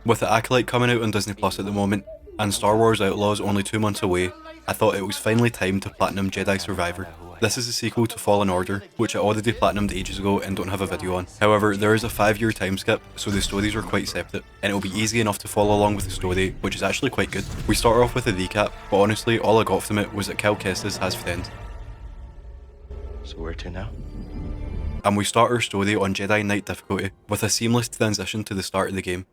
With the Acolyte coming out on Disney Plus at the moment, and Star Wars Outlaws only 2 months away, I thought it was finally time to platinum Jedi Survivor. This is a sequel to Fallen Order, which I already platinumed ages ago and don't have a video on. However, there is a 5-year time skip, so the stories are quite separate, and it'll be easy enough to follow along with the story, which is actually quite good. We start off with a recap, but honestly, all I got from it was that Cal Kestis has friends. So where to now? And we start our story on Jedi Knight difficulty, with a seamless transition to the start of the game.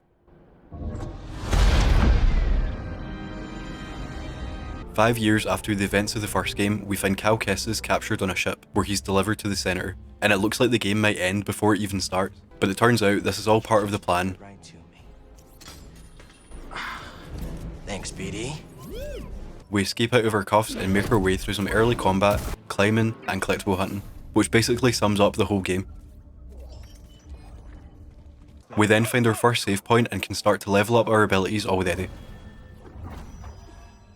5 years after the events of the first game, we find Cal Kestis captured on a ship, where he's delivered to the Senator, and it looks like the game might end before it even starts, but it turns out this is all part of the plan. Right to me. Thanks, BD. We escape out of our cuffs and make our way through some early combat, climbing, and collectible hunting, which basically sums up the whole game. We then find our first save point and can start to level up our abilities already.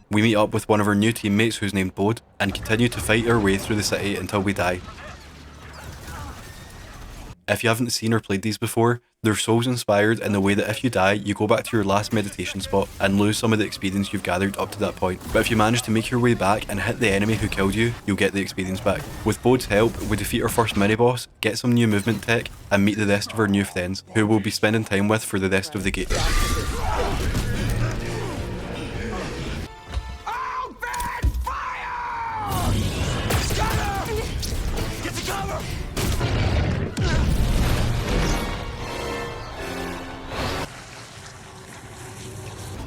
We meet up with one of our new teammates who's named Bode, and continue to fight our way through the city until we die. If you haven't seen or played these before, they're Souls inspired in the way that if you die, you go back to your last meditation spot and lose some of the experience you've gathered up to that point. But if you manage to make your way back and hit the enemy who killed you, you'll get the experience back. With Bode's help, we defeat our first mini-boss, get some new movement tech, and meet the rest of our new friends, who we'll be spending time with for the rest of the game.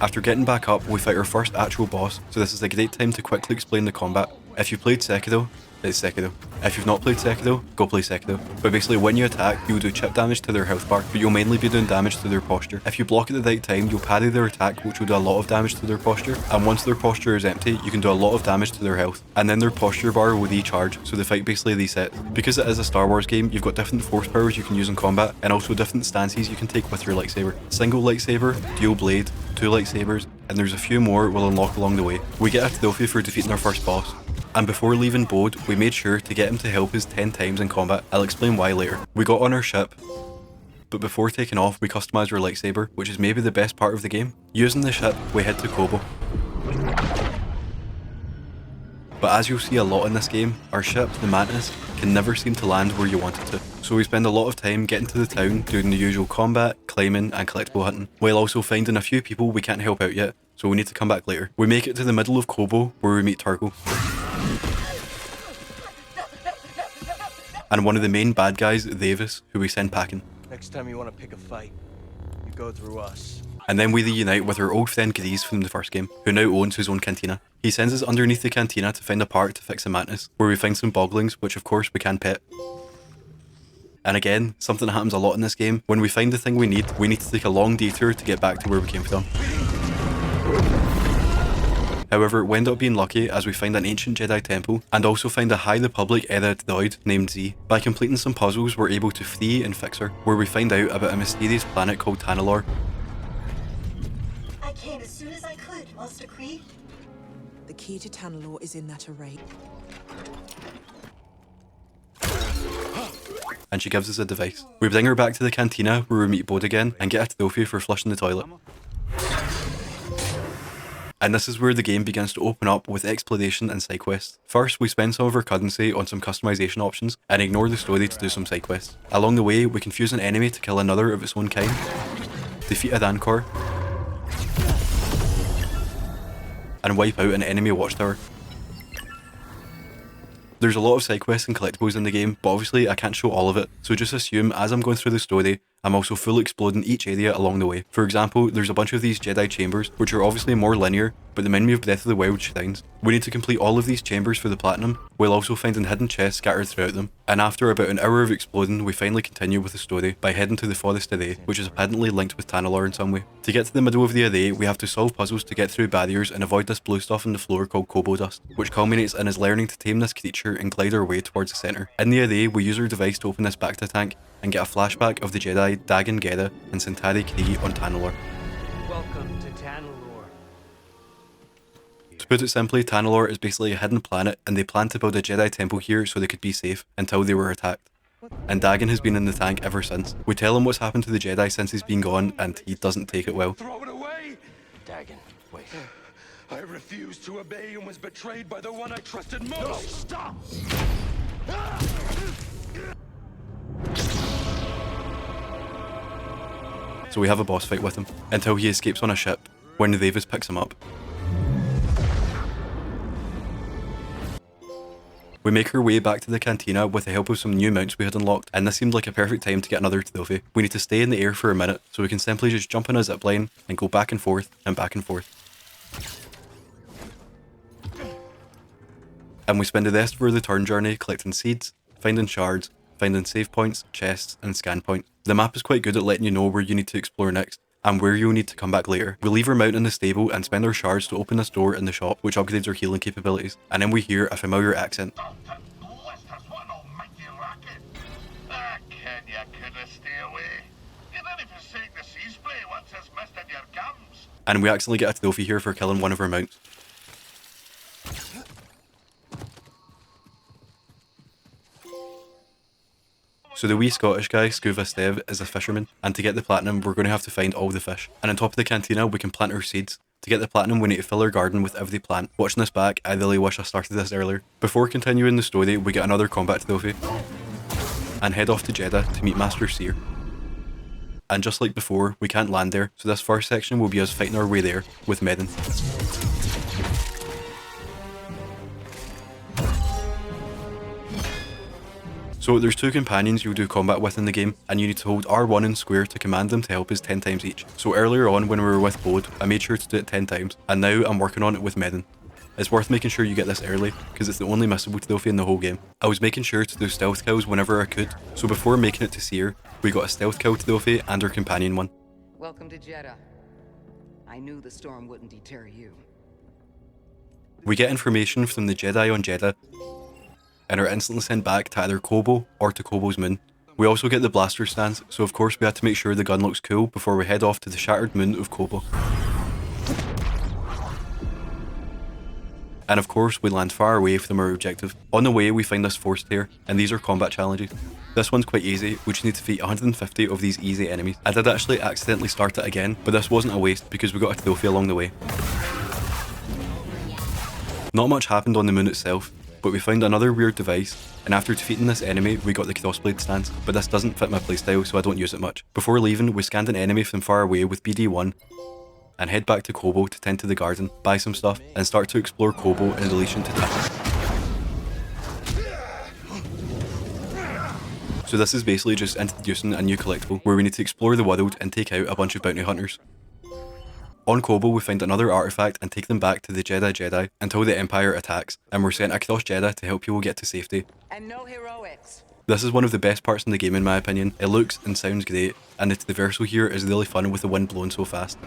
After getting back up, we fight our first actual boss, so this is a great time to quickly explain the combat. If you played Sekiro, it's Sekiro. If you've not played Sekiro, go play Sekiro. But basically when you attack, you'll do chip damage to their health bar, but you'll mainly be doing damage to their posture. If you block at the right time, you'll parry their attack, which will do a lot of damage to their posture, and once their posture is empty, you can do a lot of damage to their health. And then their posture bar will recharge, so the fight basically resets. Because it is a Star Wars game, you've got different force powers you can use in combat, and also different stances you can take with your lightsaber. Single lightsaber, dual blade, 2 lightsabers, and there's a few more we'll unlock along the way. We get a trophy for defeating our first boss. And before leaving Bode, we made sure to get him to help us 10 times in combat. I'll explain why later. We got on our ship, but before taking off, we customised our lightsaber, which is maybe the best part of the game. Using the ship, we head to Kobo. But as you'll see a lot in this game, our ship, the Mantis, can never seem to land where you want it to. So we spend a lot of time getting to the town, doing the usual combat, climbing, and collectible hunting, while also finding a few people we can't help out yet, so we need to come back later. We make it to the middle of Kobo, where we meet Turgle. And one of the main bad guys, Davis, who we send packing. Next time you want to pick a fight, you go through us. And then we reunite with our old friend Grease from the first game, who now owns his own cantina. He sends us underneath the cantina to find a part to fix the Mantis, where we find some boglings, which of course we can pet. And again, something that happens a lot in this game, when we find the thing we need to take a long detour to get back to where we came from. However, we end up being lucky as we find an ancient Jedi temple, and also find a High Republic era droid named Z. By completing some puzzles, we're able to free and fix her, where we find out about a mysterious planet called Tanalorr. I came as soon as I could, Master Creed. The key to Tanalorr is in that array. And she gives us a device. We bring her back to the cantina, where we meet Bode again, and get a trophy for flushing the toilet. And this is where the game begins to open up with exploration and side quests. First, we spend some of our currency on some customization options, and ignore the story to do some side quests. Along the way, we confuse an enemy to kill another of its own kind, defeat a Rancor, and wipe out an enemy watchtower. There's a lot of side quests and collectibles in the game, but obviously I can't show all of it, so just assume as I'm going through the story, I'm also full exploding each area along the way. For example, there's a bunch of these Jedi chambers, which are obviously more linear, but remind me of Breath of the Wild shrines. We need to complete all of these chambers for the platinum, while also finding hidden chests scattered throughout them. And after about an hour of exploding, we finally continue with the story by heading to the Forest Array, which is apparently linked with Tanalorr in some way. To get to the middle of the array, we have to solve puzzles to get through barriers and avoid this blue stuff on the floor called Kobo dust, which culminates in us learning to tame this creature and glide our way towards the centre. In the array, we use our device to open this Bacta tank, and get a flashback of the Jedi Dagan Gera and Centauri Kree on Tanalorr. Welcome to Tanalorr. To put it simply, Tanalorr is basically a hidden planet, and they planned to build a Jedi temple here so they could be safe until they were attacked. And Dagon has been in the tank ever since. We tell him what's happened to the Jedi since he's been gone, and he doesn't take it well. Throw it away! Dagon, wait. I refused to obey and was betrayed by the one I trusted most! No, stop! So we have a boss fight with him, until he escapes on a ship, when Davis picks him up. We make our way back to the cantina with the help of some new mounts we had unlocked, and this seemed like a perfect time to get another trophy. We need to stay in the air for a minute, so we can simply just jump on a zipline and go back and forth and back and forth. And we spend the rest of our return journey collecting seeds, finding shards, finding save points, chests, and scan points. The map is quite good at letting you know where you need to explore next, and where you'll need to come back later. We leave our mount in the stable and spend our shards to open this door in the shop, which upgrades our healing capabilities, and then we hear a familiar accent. And we accidentally get a trophy here for killing one of our mounts. So the wee Scottish guy, Scuva Stev, is a fisherman, and to get the platinum we're going to have to find all the fish. And on top of the cantina we can plant our seeds. To get the platinum we need to fill our garden with every plant. Watching this back, I really wish I started this earlier. Before continuing the story we get another combat trophy, and head off to Jeddah to meet Master Seer. And just like before, we can't land there, so this first section will be us fighting our way there with Medin. So there's two companions you'll do combat with in the game, and you need to hold R1 and square to command them to help us 10 times each. So earlier on when we were with Bode, I made sure to do it 10 times, and now I'm working on it with Medin. It's worth making sure you get this early, because it's the only missable trophy in the whole game. I was making sure to do stealth kills whenever I could, so before making it to Seer, we got a stealth kill trophy and our companion one. Welcome to Jeddah. I knew the storm wouldn't deter you. We get information from the Jedi on Jeddah, and are instantly sent back to either Kobo or to Kobo's moon. We also get the blaster stance, so of course we had to make sure the gun looks cool before we head off to the shattered moon of Kobo. And of course we land far away from our objective. On the way we find this force tear, and these are combat challenges. This one's quite easy, we just need to defeat 150 of these easy enemies. I did actually accidentally start it again, but this wasn't a waste because we got a trophy along the way. Not much happened on the moon itself, but we found another weird device, and after defeating this enemy we got the crossblade stance, but this doesn't fit my playstyle so I don't use it much. Before leaving we scanned an enemy from far away with BD1, and head back to Kobo to tend to the garden, buy some stuff, and start to explore Kobo in relation to Tatooine. So this is basically just introducing a new collectible, where we need to explore the world and take out a bunch of bounty hunters. On Kobo we find another artifact and take them back to the Jedi until the Empire attacks, and we're sent across Jeddah to help people get to safety. And no heroics. This is one of the best parts in the game in my opinion. It looks and sounds great, and the traversal here is really fun with the wind blowing so fast.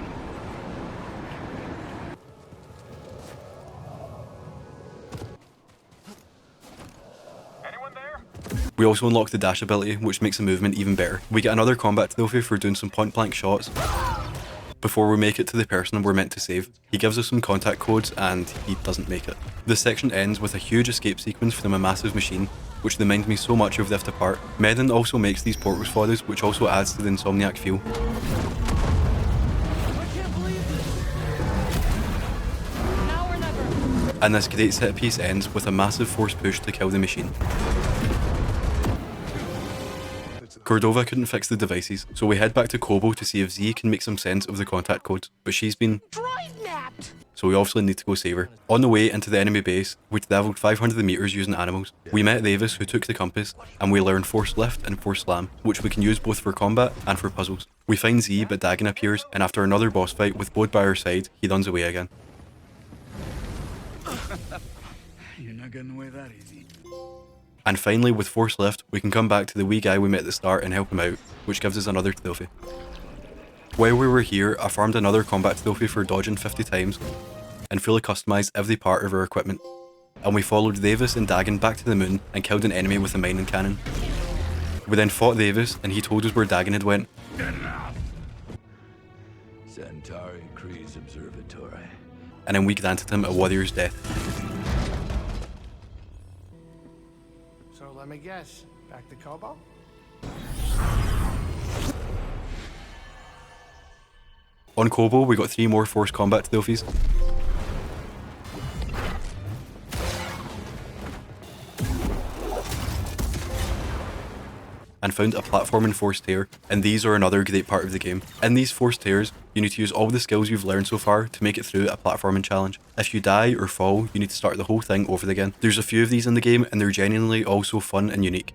We also unlock the dash ability, which makes the movement even better. We get another combat trophy for doing some point blank shots before we make it to the person we're meant to save. He gives us some contact codes and he doesn't make it. This section ends with a huge escape sequence from a massive machine, which reminds me so much of Rift Apart. Medin also makes these portals for us, which also adds to the Insomniac feel. And this great set piece ends with a massive force push to kill the machine. Cordova couldn't fix the devices, so we head back to Kobo to see if Z can make some sense of the contact codes, but she's been so we obviously need to go save her. On the way into the enemy base, we travelled 500 meters using animals. We met Davis, who took the compass, and we learned Force Lift and Force Slam, which we can use both for combat and for puzzles. We find Z, but Dagon appears, and after another boss fight with Bode by our side, he runs away again. You're not getting away that easy. And finally, with Force Lift, we can come back to the wee guy we met at the start and help him out, which gives us another trophy. While we were here, I farmed another combat trophy for dodging 50 times, and fully customised every part of our equipment. And we followed Davis and Dagon back to the moon and killed an enemy with a mining cannon. We then fought Davis, and he told us where Dagon had went. Centauri Kree's Observatory. And then we granted him a warrior's death. So let me guess. Back to Kobo? On Kobo, we got 3 more force combat trophies. And found a platforming force tear, and these are another great part of the game. In these force tears, you need to use all the skills you've learned so far to make it through a platforming challenge. If you die or fall, you need to start the whole thing over again. There's a few of these in the game, and they're genuinely also fun and unique.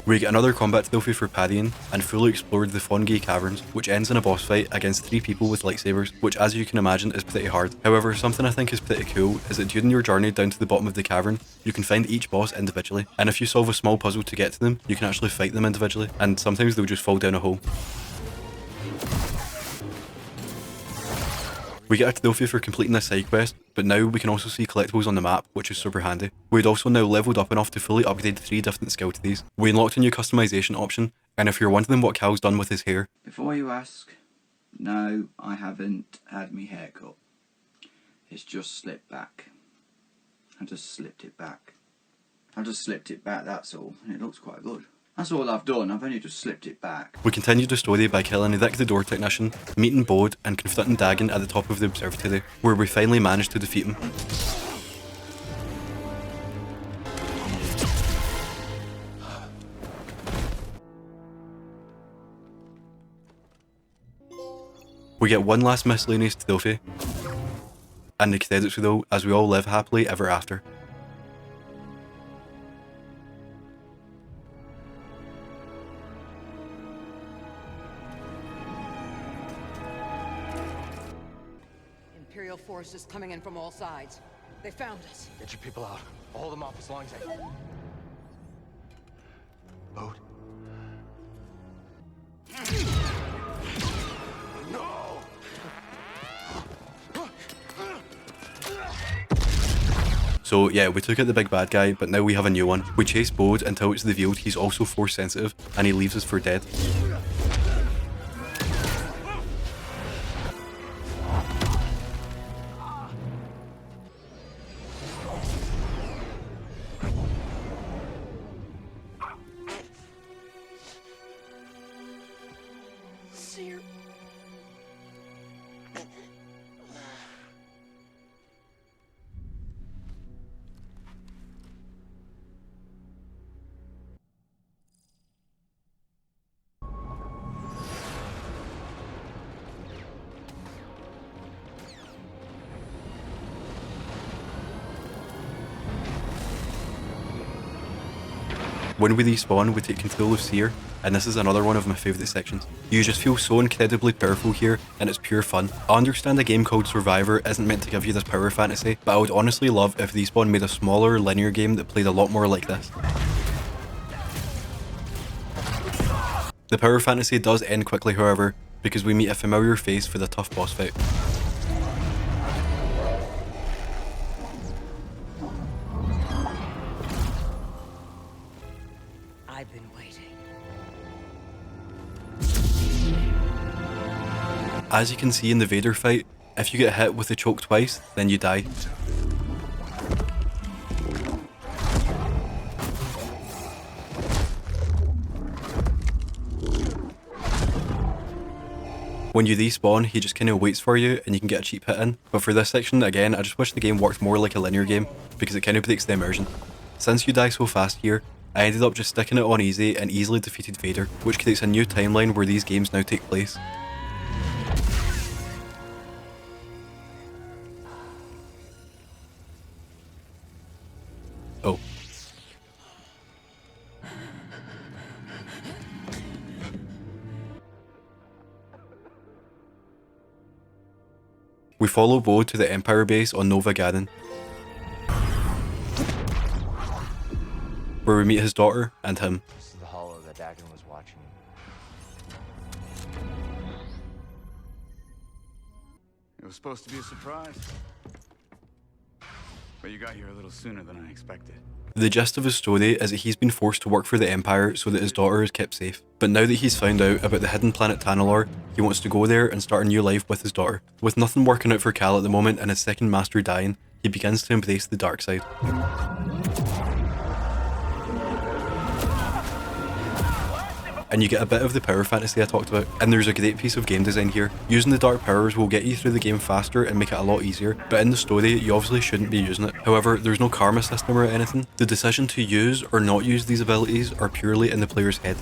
We get another combat trophy for parrying, and fully explored the Fongay Caverns, which ends in a boss fight against 3 people with lightsabers, which as you can imagine is pretty hard. However, something I think is pretty cool is that during your journey down to the bottom of the cavern, you can find each boss individually, and if you solve a small puzzle to get to them, you can actually fight them individually, and sometimes they'll just fall down a hole. We get a trophy for completing this side quest, but now we can also see collectibles on the map, which is super handy. We'd also now leveled up enough to fully upgrade 3 different skill trees. We unlocked a new customization option, and if you're wondering what Cal's done with his hair... Before you ask, no, I haven't had me hair cut. It's just slipped back. I just slipped it back. That's all, and it looks quite good. That's all I've done, I've only just slipped it back. We continued the story by killing Rick the door technician, meeting Bode, and confronting Dagon at the top of the observatory, where we finally managed to defeat him. We get one last miscellaneous trophy, and the credits roll as we all live happily ever after. Imperial forces coming in from all sides. They found us. Get your people out. Hold them off as long as I can. Boat. No! So yeah, we took out the big bad guy, but now we have a new one. We chase Bode until it's revealed he's also force sensitive, and he leaves us for dead. When we respawn, we take control of Seer, and this is another one of my favourite sections. You just feel so incredibly powerful here, and it's pure fun. I understand a game called Survivor isn't meant to give you this power fantasy, but I would honestly love if Respawn made a smaller linear game that played a lot more like this. The power fantasy does end quickly however, because we meet a familiar face for the tough boss fight. I've been waiting. As you can see in the Vader fight, if you get hit with the choke twice, then you die. When you respawn, he just kinda waits for you and you can get a cheap hit in. But for this section, again, I just wish the game worked more like a linear game, because it kinda breaks the immersion. Since you die so fast here, I ended up just sticking it on easy and easily defeated Vader, which creates a new timeline where these games now take place. Oh. We follow Bo to the Empire base on Nova Garen, where we meet his daughter and him. This is the hollow that Dagon was watching. It was supposed to be a surprise, but you got here a little sooner than I expected. The gist of his story is that he's been forced to work for the Empire so that his daughter is kept safe. But now that he's found out about the hidden planet Tanalorr, he wants to go there and start a new life with his daughter. With nothing working out for Cal at the moment and his second master dying, he begins to embrace the dark side. and you get a bit of the power fantasy I talked about. And there's a great piece of game design here. Using the dark powers will get you through the game faster and make it a lot easier, but in the story you obviously shouldn't be using it. However, there's no karma system or anything. The decision to use or not use these abilities are purely in the player's head.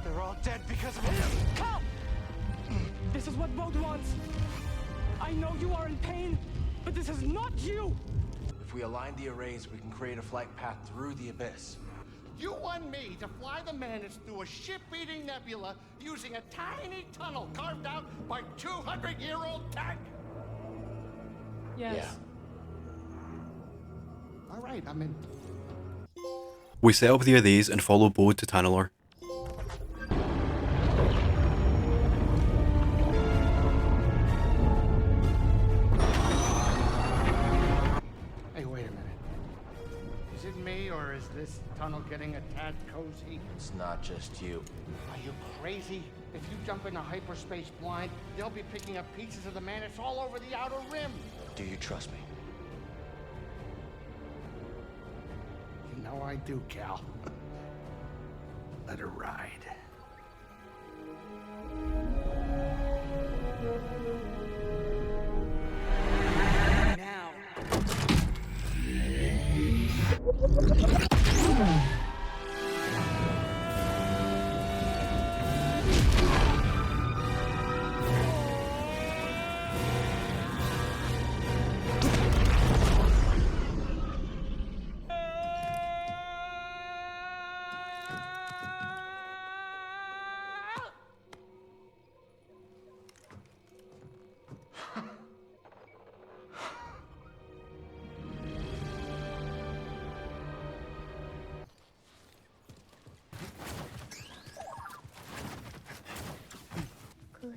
They're all dead because of him. Cal! This is what Bode wants. I know you are in pain, but this is not you! If we align the arrays, we can create a flight path through the abyss. You want me to fly the Mantis through a ship-eating nebula using a tiny tunnel carved out by 200-year-old tech? Yes. All right, I'm in. We set up the arrays and follow Bode to Tanalorr. Hey, wait a minute. Is it me, or is this tunnel getting a tad cozy? It's not just you. Are you crazy? If you jump into hyperspace blind, they'll be picking up pieces of the Mantis all over the outer rim. Do you trust me? You know I do, Cal. Let her ride. Now.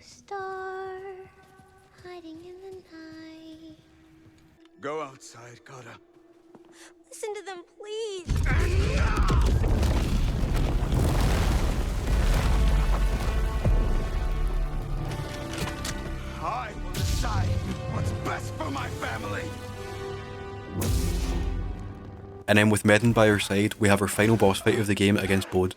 Star hiding in the night. Go outside, Coda. Listen to them, please. I will decide what's best for my family. And then with Medin by our side, we have our final boss fight of the game against Bode.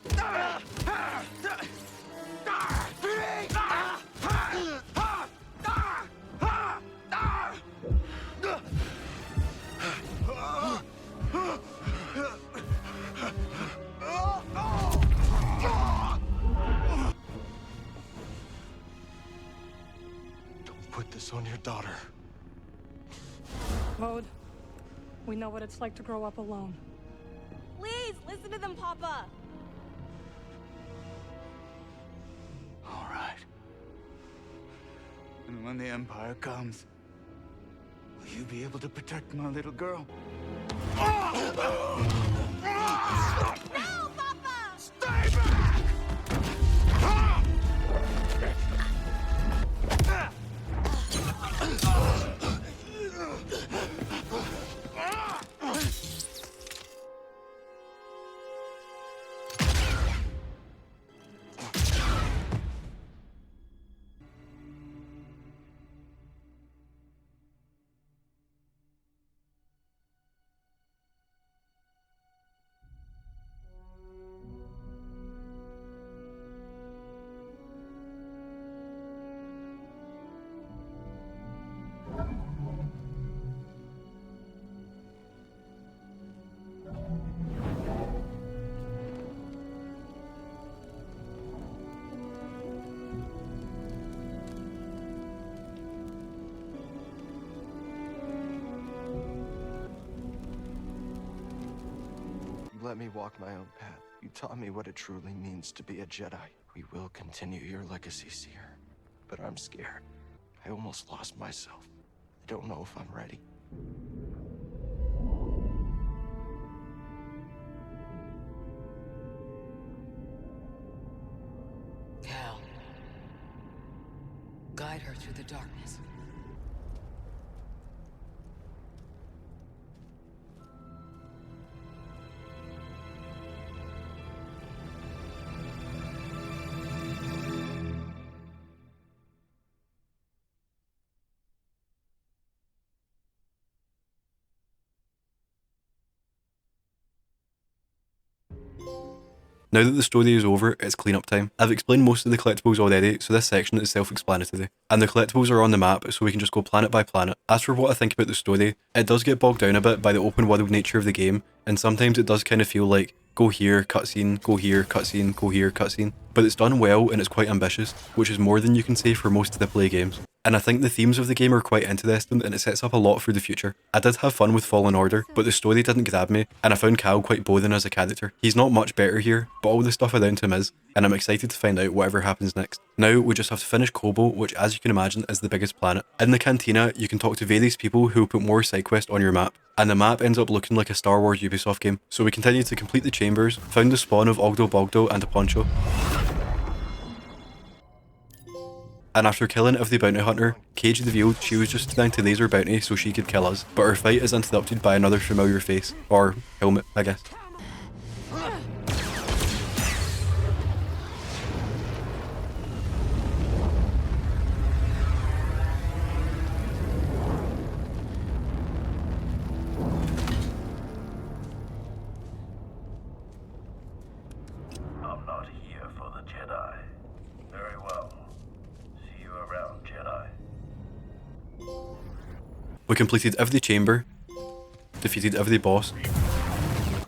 Put this on your daughter. Bode, we know what it's like to grow up alone. Please, listen to them, Papa. All right. And when the Empire comes, will you be able to protect my little girl? No, Papa! Stay back! You let me walk my own path. You taught me what it truly means to be a Jedi. We will continue your legacy, Seer. But I'm scared. I almost lost myself. I don't know if I'm ready. Cal, guide her through the darkness. Now that the story is over, it's cleanup time. I've explained most of the collectibles already, so this section is self-explanatory. And the collectibles are on the map, so we can just go planet by planet. As for what I think about the story, it does get bogged down a bit by the open world nature of the game, and sometimes it does kind of feel like, go here, cutscene, go here, cutscene, go here, cutscene. But it's done well and it's quite ambitious, which is more than you can say for most of the play games. And I think the themes of the game are quite interesting and it sets up a lot for the future. I did have fun with Fallen Order, but the story didn't grab me, and I found Cal quite boring as a character. He's not much better here, but all the stuff around him is, and I'm excited to find out whatever happens next. Now we just have to finish Kobo, which as you can imagine is the biggest planet. In the cantina, you can talk to various people who will put more side quests on your map, and the map ends up looking like a Star Wars Ubisoft game. So we continue to complete the chambers, found the spawn of Ogdo Bogdo and a poncho. And after killing every bounty hunter, Cage revealed she was just trying to raise her bounty so she could kill us, but her fight is interrupted by another familiar face, or helmet, I guess. I'm not here for the Jedi. Very well. See you around, Jedi. We completed every chamber, defeated every boss,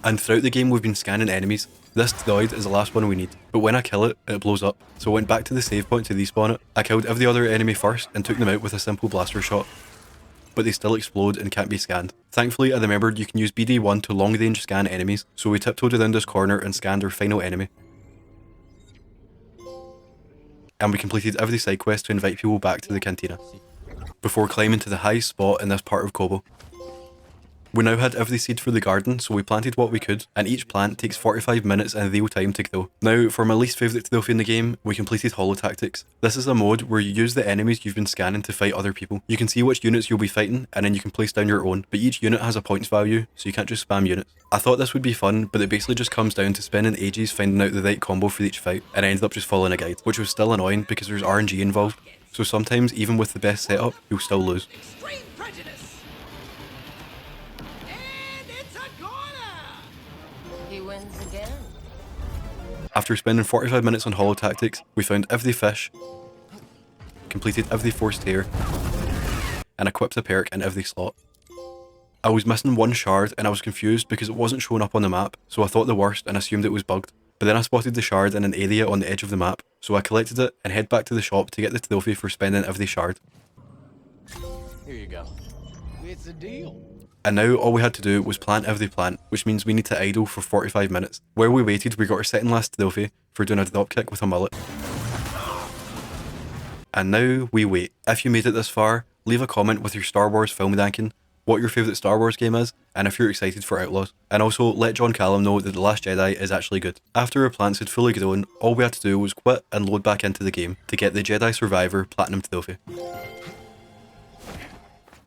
and throughout the game we've been scanning enemies. This droid is the last one we need, but when I kill it, it blows up. So I went back to the save point to respawn it. I killed every other enemy first and took them out with a simple blaster shot, but they still explode and can't be scanned. Thankfully I remembered you can use BD1 to long range scan enemies, so we tiptoed around this corner and scanned our final enemy. And we completed every side quest to invite people back to the cantina, before climbing to the highest spot in this part of Kobo. We now had every seed for the garden, so we planted what we could, and each plant takes 45 minutes in real time to grow. Now, for my least favourite trophy in the game, we completed Holotactics. This is a mode where you use the enemies you've been scanning to fight other people. You can see which units you'll be fighting, and then you can place down your own, but each unit has a points value, so you can't just spam units. I thought this would be fun, but it basically just comes down to spending ages finding out the right combo for each fight, and I ended up just following a guide, which was still annoying because there's RNG involved, so sometimes even with the best setup, you'll still lose. Extreme prejudice. And it's a corner. He wins again. After spending 45 minutes on Holotactics, we found every fish, completed every forced tear, and equipped a perk in every slot. I was missing one shard and I was confused because it wasn't showing up on the map, so I thought the worst and assumed it was bugged. But then I spotted the shard in an area on the edge of the map, so I collected it and head back to the shop to get the trophy for spending every shard. Here you go. It's a deal. And now all we had to do was plant every plant, which means we need to idle for 45 minutes. While we waited, we got our second last trophy for doing a dropkick with a mullet. And now we wait. If you made it this far, leave a comment with your Star Wars film ranking, what your favourite Star Wars game is, and if you're excited for Outlaws. And also, let John Callum know that The Last Jedi is actually good. After our plants had fully grown, all we had to do was quit and load back into the game to get the Jedi Survivor Platinum Trophy.